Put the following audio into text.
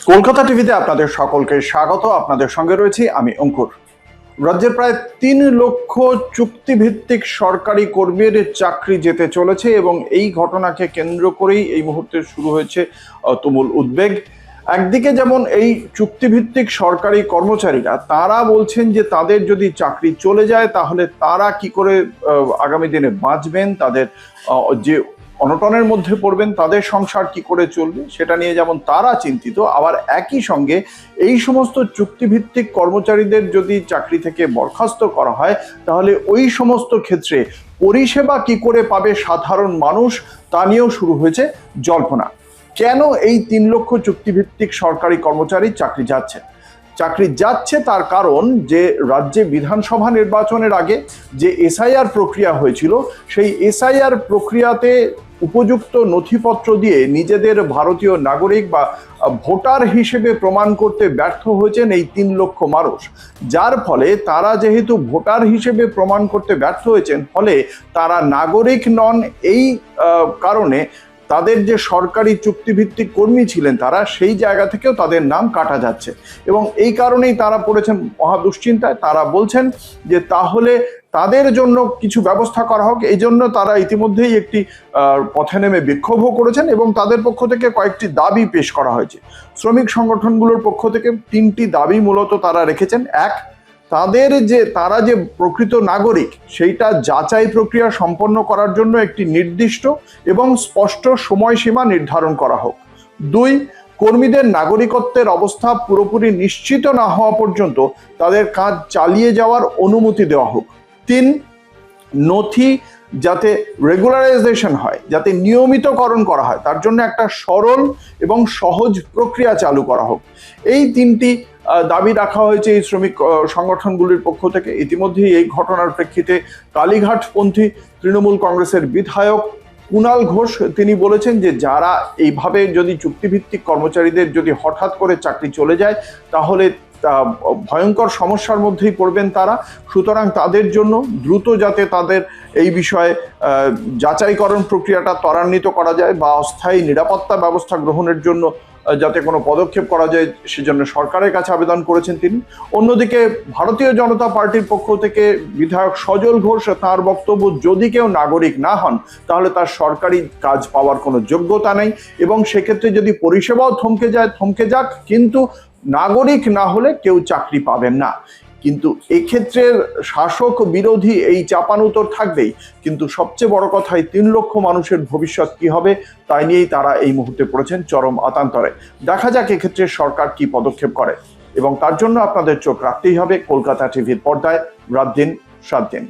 কলকাতা টিভিতে আপনাদের সকলকে স্বাগত। আপনাদের সঙ্গে রয়েছি আমি অঙ্কুর। রাজ্যের প্রায় ৩ লক্ষ চুক্তিভিত্তিক সরকারি কর্মীর চাকরি যেতে চলেছে এবং এই ঘটনাকে কেন্দ্র করেই এই মুহূর্তে শুরু হয়েছে তুমুল উদ্বেগ। একদিকে যেমন এই চুক্তিভিত্তিক সরকারি কর্মচারীরা তারা বলছেন যে তাদের যদি চাকরি চলে যায় তাহলে তারা কি করে আগামী দিনে বাঁচবেন, তাদের যে অনটনের মধ্যে পড়বেন, তাদের সংসার কি করে চলবে সেটা নিয়ে যেমন তারা চিন্তিত, আবার একই সঙ্গে এই সমস্ত চুক্তিভিত্তিক কর্মচারীদের যদি চাকরি থেকে বরখাস্ত করা হয় তাহলে ওই সমস্ত ক্ষেত্রে পরিষেবা কি করে পাবে সাধারণ মানুষ, তা নিয়েও শুরু হয়েছে জল্পনা। কেন এই ৩ লক্ষ চুক্তিভিত্তিক সরকারি কর্মচারী চাকরি যাচ্ছে তার কারণ যে রাজ্যে বিধানসভা নির্বাচনের আগে যে এসআইআর প্রক্রিয়া হয়েছিল সেই এসআইআর প্রক্রিয়াতে উপযুক্ত নথিপত্র দিয়ে নিজেদের ভারতীয় নাগরিক বা ভোটার হিসেবে প্রমাণ করতে ব্যর্থ হয়েছেন এই ৩ লক্ষ মানুষ। যার ফলে তারা যেহেতু ভোটার হিসেবে প্রমাণ করতে ব্যর্থ হয়েছেন, ফলে তারা নাগরিক নন। এই কারণে তাদের যে সরকারি চুক্তিভিত্তিক কর্মী ছিলেন তারা সেই জায়গা থেকেও তাদের নাম কাটা যাচ্ছে এবং এই কারণেই তারা পড়েছেন মহা দুশ্চিন্তায়। তারা বলছেন যে তাহলে তাদের জন্য কিছু ব্যবস্থা করা হোক। এই জন্য তারা ইতিমধ্যেই একটি পথে নেমে বিক্ষোভও করেছেন এবং তাদের পক্ষ থেকে কয়েকটি দাবি পেশ করা হয়েছে। শ্রমিক সংগঠনগুলোর পক্ষ থেকে ৩টি দাবি মূলত তারা রেখেছেন। এক, তারা যে প্রকৃত নাগরিক সেইটা যাচাই প্রক্রিয়া সম্পন্ন করার জন্য একটি নির্দিষ্ট এবং স্পষ্ট সময়সীমা নির্ধারণ করা হোক। ২, কর্মীদের নাগরিকত্বের অবস্থা পুরোপুরি নিশ্চিত না হওয়া পর্যন্ত তাদের কাজ চালিয়ে যাওয়ার অনুমতি দেওয়া হোক। ৩, নথি যাতে রেগুলারাইজেশন হয়, যাতে নিয়মিতকরণ করা হয়, তার জন্য একটা সরল এবং সহজ প্রক্রিয়া চালু করা হোক। এই ৩টি দাবি রাখা হয়েছে এই শ্রমিক সংগঠনগুলির পক্ষ থেকে। ইতিমধ্যেই এই ঘটনার প্রেক্ষিতে কালীঘাটপন্থী তৃণমূল কংগ্রেসের বিধায়ক কুণাল ঘোষ তিনি বলেছেন যে যারা এইভাবে যদি চুক্তিভিত্তিক কর্মচারীদের যদি হঠাৎ করে চাকরি চলে যায় তাহলে ভয়ঙ্কর সমস্যার মধ্যেই পড়বেন তারা। সুতরাং তাদের জন্য দ্রুত যাতে তাদের এই বিষয়ে যাচাইকরণ প্রক্রিয়াটা ত্বরান্বিত করা যায় বা অস্থায়ী নিরাপত্তা ব্যবস্থা গ্রহণের জন্য যাতে কোনো পদক্ষেপ করা যায় সেজন্য সরকারের কাছে আবেদন করেছেন তিনি। অন্যদিকে ভারতীয় জনতা পার্টির পক্ষ থেকে বিধায়ক সজল ঘোষ তার বক্তব্য, যদি কেউ নাগরিক না হন তাহলে তার সরকারি কাজ পাওয়ার কোনো যোগ্যতা নেই এবং সেক্ষেত্রে যদি পরিষেবাও থমকে যাক, কিন্তু নাগরিক না হলে কেউ চাকরি পাবেন না। কিন্তু এক্ষেত্রে শাসক বিরোধী এই চাপানুতর থাকবেই, কিন্তু সবচেয়ে বড় কথা এই ৩ লক্ষ মানুষের ভবিষ্যৎ কি হবে তাই নিয়েই তারা এই মুহূর্তে পড়েছেন চরম আতান্তরে। দেখা যাক এক্ষেত্রে সরকার কি পদক্ষেপ করে এবং তার জন্য আপনাদের চোখ রাখতেই হবে কলকাতা টিভির পর্দায় রাত দিন ৭ দিন।